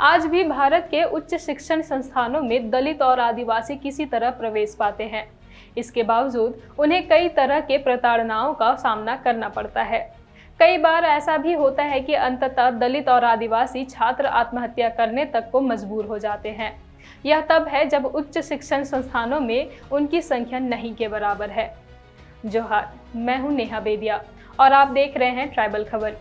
आज भी भारत के उच्च शिक्षण संस्थानों में दलित और आदिवासी किसी तरह प्रवेश पाते हैं। इसके बावजूद उन्हें कई तरह के प्रताड़नाओं का सामना करना पड़ता है। कई बार ऐसा भी होता है कि अंततः दलित और आदिवासी छात्र आत्महत्या करने तक को मजबूर हो जाते हैं। यह तब है जब उच्च शिक्षण संस्थानों में उनकी संख्या नहीं के बराबर है। जोहार, मैं हूं नेहा बेदिया और आप देख रहे हैं ट्राइबल खबर।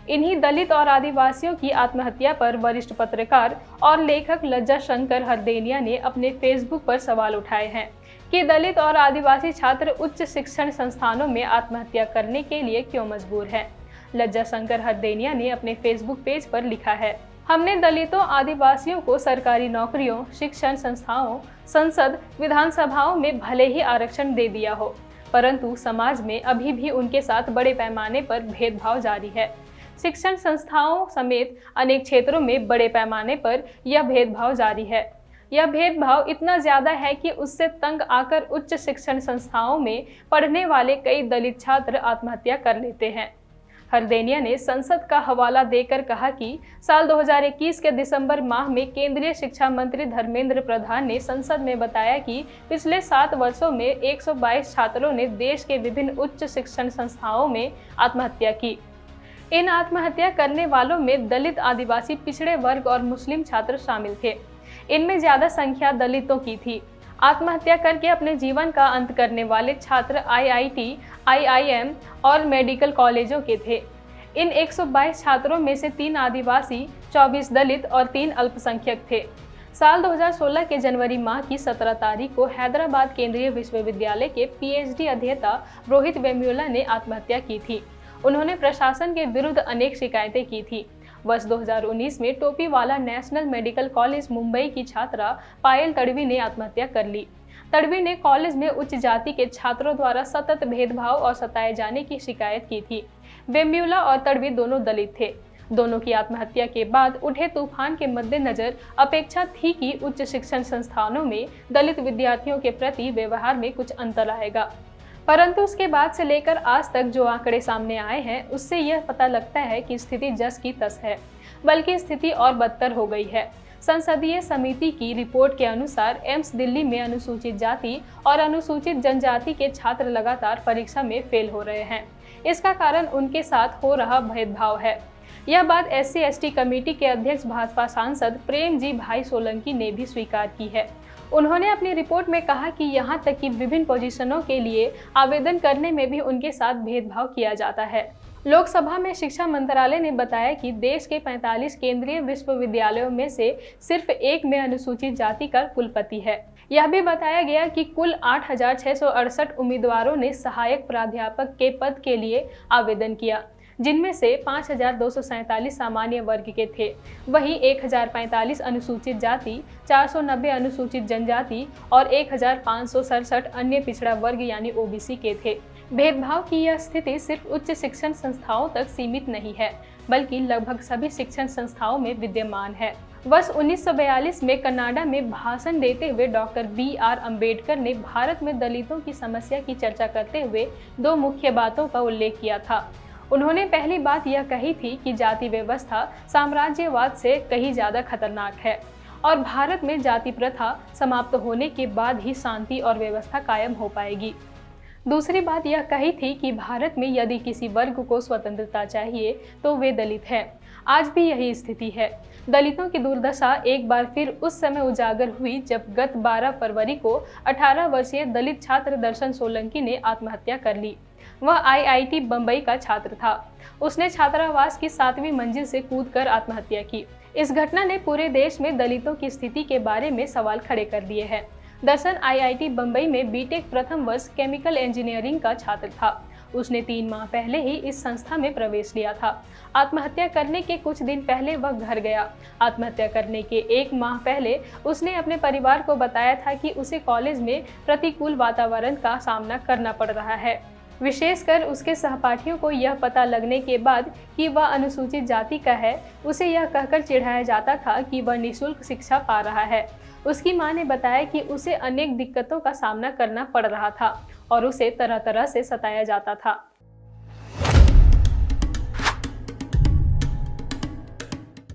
इन्हीं दलित और आदिवासियों की आत्महत्या पर वरिष्ठ पत्रकार और लेखक लज्जा शंकर हरदेनिया ने अपने फेसबुक पर सवाल उठाए हैं कि दलित और आदिवासी छात्र उच्च शिक्षण संस्थानों में आत्महत्या करने के लिए क्यों मजबूर हैं। लज्जा शंकर हरदेनिया ने अपने फेसबुक पेज पर लिखा है, हमने दलितों आदिवासियों को सरकारी नौकरियों, शिक्षण संस्थाओं, संसद, विधानसभाओं में भले ही आरक्षण दे दिया हो, परंतु समाज में अभी भी उनके साथ बड़े पैमाने पर भेदभाव जारी है। शिक्षण संस्थाओं समेत अनेक क्षेत्रों में बड़े पैमाने पर यह भेदभाव जारी है। यह भेदभाव इतना ज्यादा है कि उससे तंग आकर उच्च शिक्षण संस्थाओं में पढ़ने वाले कई दलित छात्र आत्महत्या कर लेते हैं। हरदेनिया ने संसद का हवाला देकर कहा कि साल 2021 के दिसंबर माह में केंद्रीय शिक्षा मंत्री धर्मेंद्र प्रधान ने संसद में बताया कि पिछले 7 वर्षों में 122 छात्रों ने देश के विभिन्न उच्च शिक्षण संस्थाओं में आत्महत्या की। इन आत्महत्या करने वालों में दलित, आदिवासी, पिछड़े वर्ग और मुस्लिम छात्र शामिल थे। इनमें ज्यादा संख्या दलितों की थी। आत्महत्या करके अपने जीवन का अंत करने वाले छात्र IIT, IIM और मेडिकल कॉलेजों के थे। इन 122 छात्रों में से 3 आदिवासी, 24 दलित और 3 अल्पसंख्यक थे। साल 2016 के जनवरी माह की 17 तारीख को हैदराबाद केंद्रीय विश्वविद्यालय के PhD अध्येता रोहित वेमुला ने आत्महत्या की थी। उन्होंने प्रशासन के विरुद्ध अनेक शिकायतें की थी। वर्ष 2019 में Topiwala national medical college Mumbai की छात्रा पायल तड़वी ने आत्महत्या कर ली। तड़वी ने कॉलेज में उच्च जाति के छात्रों द्वारा सतत भेदभाव और सताए जाने की शिकायत की थी। वेमुला और तड़वी दोनों दलित थे। दोनों की आत्महत्या के बाद उठे तूफान के मद्देनजर अपेक्षा थी कि उच्च शिक्षण संस्थानों में दलित विद्यार्थियों के प्रति व्यवहार में कुछ अंतर आएगा, परंतु उसके बाद से लेकर आज तक जो आंकड़े सामने आए हैं उससे यह पता लगता है कि स्थिति जस की तस है, बल्कि स्थिति और बदतर हो गई है। संसदीय समिति की रिपोर्ट के अनुसार एम्स दिल्ली में अनुसूचित जाति और अनुसूचित जनजाति के छात्र लगातार परीक्षा में फेल हो रहे हैं। इसका कारण उनके साथ हो रहा भेदभाव है। यह बात SC/ST कमेटी के अध्यक्ष भाजपा सांसद प्रेम जी भाई सोलंकी ने भी स्वीकार की है। उन्होंने अपनी रिपोर्ट में कहा कि यहां तक कि विभिन्न पोजीशनों के लिए आवेदन करने में भी उनके साथ भेदभाव किया जाता है। लोकसभा में शिक्षा मंत्रालय ने बताया कि देश के 45 केंद्रीय विश्वविद्यालयों में से सिर्फ 1 में अनुसूचित जाति का कुलपति है। यह भी बताया गया कि कुल 8,668 उम्मीदवारों ने सहायक प्राध्यापक के पद के लिए आवेदन किया, जिनमें से 5,247 सामान्य वर्ग के थे। वहीं 1,045 अनुसूचित जाति, 490 अनुसूचित जनजाति और 1,567 अन्य पिछड़ा वर्ग यानी OBC के थे। भेदभाव की यह स्थिति सिर्फ उच्च शिक्षण संस्थाओं तक सीमित नहीं है, बल्कि लगभग सभी शिक्षण संस्थाओं में विद्यमान है। वर्ष 1942 में कनाडा में भाषण देते हुए डॉक्टर BR अम्बेडकर ने भारत में दलितों की समस्या की चर्चा करते हुए 2 मुख्य बातों का उल्लेख किया था। उन्होंने पहली बात यह कही थी कि जाति व्यवस्था साम्राज्यवाद से कहीं ज्यादा खतरनाक है और भारत में जाति प्रथा समाप्त होने के बाद ही शांति और व्यवस्था कायम हो पाएगी। दूसरी बात यह कही थी कि भारत में यदि किसी वर्ग को स्वतंत्रता चाहिए तो वे दलित हैं। आज भी यही स्थिति है। दलितों की दुर्दशा एक बार फिर उस समय उजागर हुई जब गत 12 फरवरी को 18 वर्षीय दलित छात्र दर्शन सोलंकी ने आत्महत्या कर ली। वह IIT बम्बई का छात्र था। उसने छात्रावास की 7वीं मंजिल से कूदकर आत्महत्या की। इस घटना ने पूरे देश में दलितों की स्थिति के बारे में सवाल खड़े कर दिए हैं। दर्शन IIT बम्बई में BTech प्रथम वर्ष केमिकल इंजीनियरिंग का छात्र था। उसने 3 माह पहले ही इस संस्था में प्रवेश लिया था। आत्महत्या करने के कुछ दिन पहले वह घर गया। आत्महत्या करने के 1 माह पहले उसने अपने परिवार को बताया था कि उसे कॉलेज में प्रतिकूल वातावरण का सामना करना पड़ रहा है। विशेषकर उसके सहपाठियों को यह पता लगने के बाद कि वह अनुसूचित जाति का है, उसे यह कहकर चिढ़ाया जाता था कि वह निःशुल्क शिक्षा पा रहा है। उसकी मां ने बताया कि उसे अनेक दिक्कतों का सामना करना पड़ रहा था और उसे तरह तरह से सताया जाता था।